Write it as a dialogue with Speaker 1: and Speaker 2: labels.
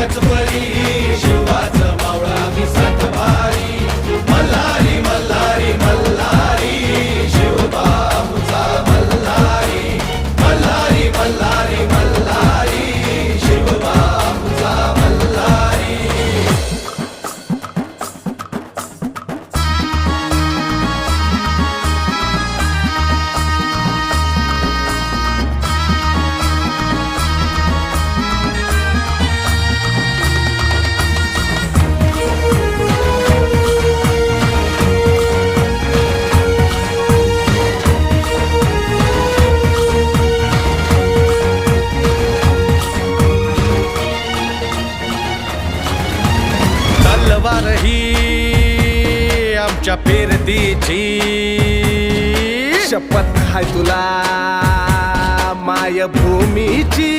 Speaker 1: एकच परी शिवाचं मावळा मी सातभारी मल्हारी मल्हारी मल्हारी शिवबाऊचा मल्हारी मल्हारी मल्हारी मल्हारी शिवबाऊचा मल्हारी. तलवार ही आमच्या पेरतीची
Speaker 2: शपथ हाय तुला मायभूमीची.